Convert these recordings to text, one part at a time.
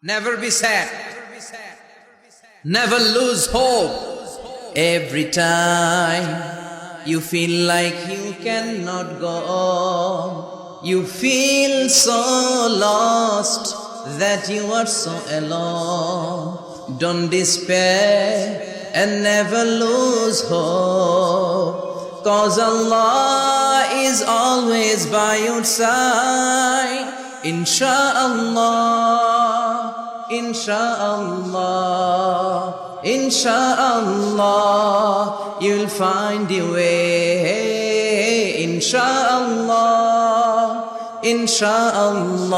Never be sad. Never lose hope. Every time you feel like you cannot go on, you feel so lost that you are so alone. Don't despair and never lose hope, 'cause Allah is always by your side. Insha'Allah, Insha'Allah, Insha'Allah, you'll find your way. Insha'Allah, Insha'Allah,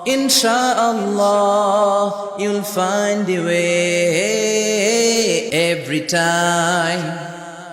Insha'Allah, you'll find your way. Every time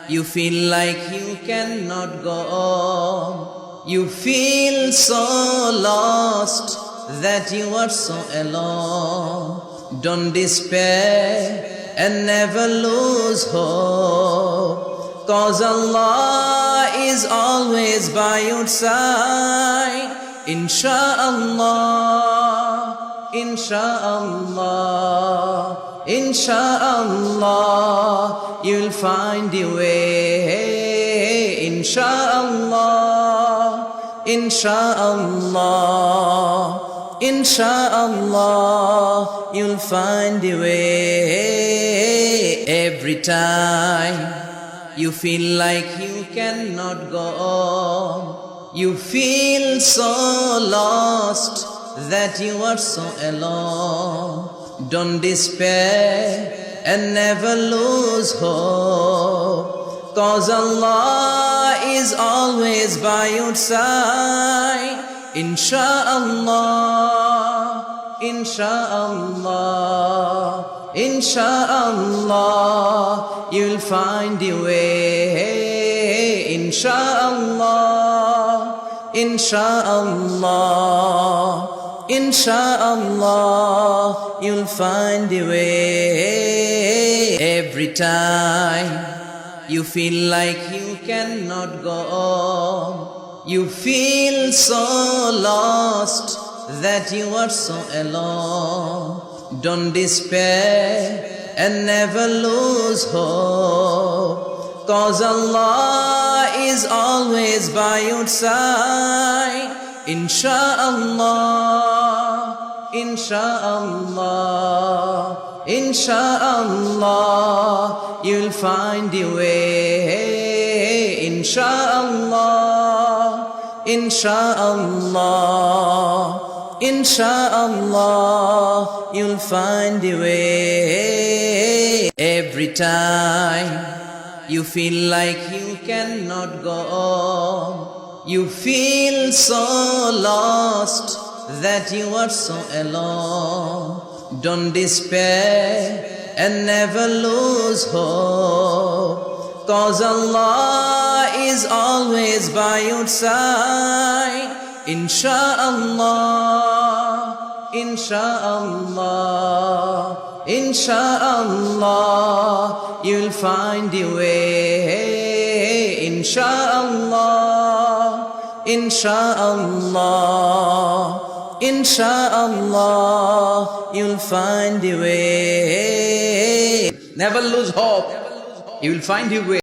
you feel like you cannot go on, you feel so lost that you are so alone. Don't despair and never lose hope, 'cause Allah is always by your side. Insha'Allah, Insha'Allah, Insha'Allah, you'll find your way. Insha'Allah, Insha'Allah, Insha'Allah, you'll find your way. Every time you feel like you cannot go on, you feel so lost that you are so alone. Don't despair and never lose hope, 'cause Allah is always by your side. Insha'Allah, Insha'Allah, Insha'Allah, you'll find your way. Insha'Allah, Insha'Allah, Insha'Allah, you'll find your way. Every time you feel like you cannot go on, you feel so lost that you are so alone. Don't despair and never lose hope, 'cause Allah is always by your side. Insha'Allah, Insha'Allah, Insha'Allah, you'll find your way. Insha'Allah, Insha'Allah, Insha'Allah, you'll find your way. Every time you feel like you cannot go on, you feel so lost that you are so alone. Don't despair and never lose hope, 'cause Allah is always by your side. Insha'Allah, Insha'Allah, Insha'Allah, you'll find your way. Insha'Allah, Insha'Allah, Insha'Allah, you'll find your way. Never lose hope. You will find your way.